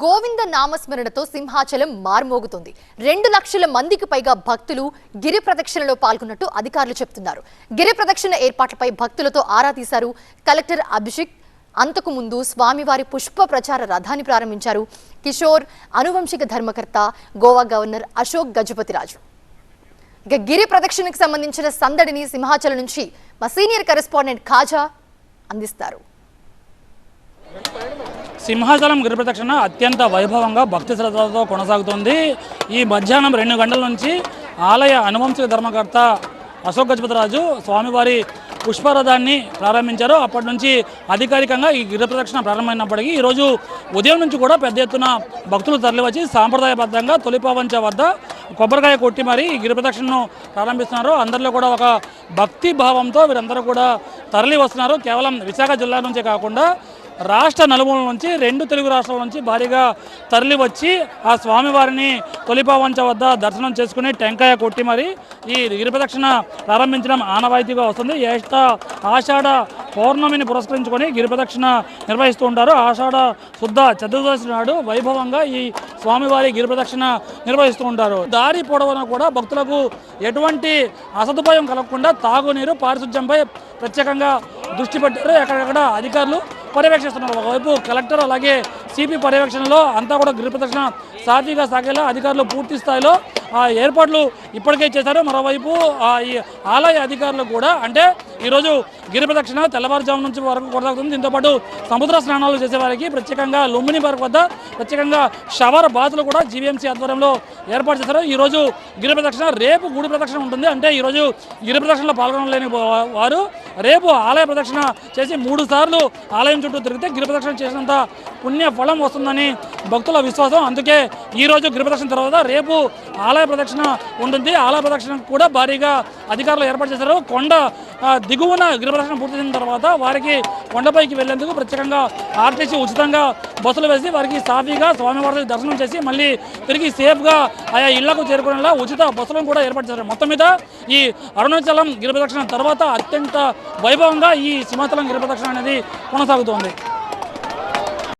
గోవింద నామస్మరణతో సింహాచలం మార్మోగుతోంది. 2 లక్షల మందికి పైగా భక్తులు గిరి ప్రదక్షిణలో పాల్గొన్నట్టు అధికారులు చెబుతున్నారు. గిరి ప్రదక్షిణ ఏర్పాట్లపై భక్తులతో ఆరా తీశారు కలెక్టర్ అభిషేక్. అంతకు ముందు స్వామివారి పుష్ప ప్రచార రథాన్ని ప్రారంభించారు కిషోర్, అనువంశిక ధర్మకర్త, గోవా గవర్నర్ అశోక్ గజపతిరాజు. గిరి ప్రదక్షిణకు సంబంధించిన సందడిని సింహాచలం నుంచి మా సీనియర్ కరెస్పాండెంట్ ఖాజా అందిస్తారు. సింహాచలం గిరి ప్రదక్షిణ అత్యంత వైభవంగా భక్తి శ్రద్ధలతో కొనసాగుతుంది. ఈ మధ్యాహ్నం 2 గంటల నుంచి ఆలయ అనువంశిక ధర్మకర్త అశోక్ గజపతిరాజు స్వామివారి పుష్పరథాన్ని ప్రారంభించారు. అప్పటి నుంచి అధికారికంగా ఈ గిరి ప్రదక్షిణ ప్రారంభమైనప్పటికీ ఈరోజు ఉదయం నుంచి కూడా పెద్ద ఎత్తున భక్తులు తరలివచ్చి సాంప్రదాయబద్ధంగా తొలిపావంచ వద్ద కొబ్బరికాయ కొట్టి మరి ఈ గిరి ప్రదక్షిణను ప్రారంభిస్తున్నారు. అందరిలో కూడా ఒక భక్తి భావంతో వీరందరూ కూడా తరలి వస్తున్నారు. కేవలం విశాఖ జిల్లా నుంచే కాకుండా రాష్ట్ర నలుమూల నుంచి 2 తెలుగు రాష్ట్రాల నుంచి భారీగా తరలి వచ్చి ఆ స్వామివారిని తొలిపావంచ వద్ద దర్శనం చేసుకుని టెంకాయ కొట్టి మరి ఈ గిరి ప్రదక్షిణ ప్రారంభించడం ఆనవాయితీగా వస్తుంది. ఆషాఢ పౌర్ణమిని పురస్కరించుకొని గిరి ప్రదక్షిణ నిర్వహిస్తూ ఉంటారు. ఆషాఢ శుద్ధ చతుర్దశి నాడు వైభవంగా ఈ స్వామివారి గిరి ప్రదక్షిణ నిర్వహిస్తూ ఉంటారు. దారి పొడవునా కూడా భక్తులకు ఎటువంటి అసదుపాయం కలగకుండా తాగునీరు, పారిశుధ్యంపై ప్రత్యేకంగా దృష్టి పెట్టారు. ఎక్కడెక్కడ అధికారులు పర్యవేక్షిస్తున్నారు. ఒకవైపు కలెక్టర్ అలాగే సిపి పర్యవేక్షణలో అంతా కూడా గిరి ప్రదక్షిణ సాఫీగా సాగేలా అధికారులు పూర్తి స్థాయిలో ఏర్పాట్లు ఇప్పటికే చేశారు. మరోవైపు ఈ ఆలయ అధికారులు కూడా అంటే ఈరోజు గిరి ప్రదక్షిణ తెల్లవారుజాము నుంచి వరకు కొనసాగుతుంది. దీంతోపాటు సముద్ర స్నానాలు చేసే వారికి ప్రత్యేకంగా లుంబిని పార్క్ వద్ద ప్రత్యేకంగా షవర్ బాతులు కూడా జీవీఎంసీ ఆధ్వర్యంలో ఏర్పాటు చేశారు. ఈరోజు గిరి ప్రదక్షిణ, రేపు గుడి ప్రదక్షిణ ఉంటుంది. అంటే ఈరోజు గిరి ప్రదక్షిణలో పాల్గొనలేని వారు రేపు ఆలయ ప్రదక్షిణ చేసి 3 సార్లు ఆలయం చుట్టూ తిరిగితే గిరి ప్రదక్షిణ చేసినంత పుణ్య ఫలం వస్తుందని భక్తుల విశ్వాసం. అందుకే ఈరోజు గిరి ప్రదక్షిణ తర్వాత రేపు ఆలయ ప్రదక్షిణ ఉంటుంది. ఆలయ ప్రదక్షిణ కూడా భారీగా అధికారులు ఏర్పాటు చేశారు. కొండ దిగువన గిరి ప్రదక్షిణ పూర్తి చేసిన తర్వాత వారికి కొండపైకి వెళ్లేందుకు ప్రత్యేకంగా ఆర్టీసీ ఉచితంగా బస్సులు వేసి వారికి సాఫీగా స్వామివారి దర్శనం చేసి మళ్ళీ తిరిగి సేఫ్గా ఆయా ఇళ్లకు చేరుకునేలా ఉచిత బస్సులను కూడా ఏర్పాటు చేశారు. మొత్తం మీద ఈ అరుణాచలం గిరి ప్రదక్షిణ తర్వాత అత్యంత వైభవంగా ఈ సింహాచలం గిరి ప్రదక్షిణ అనేది కొనసాగుతోంది.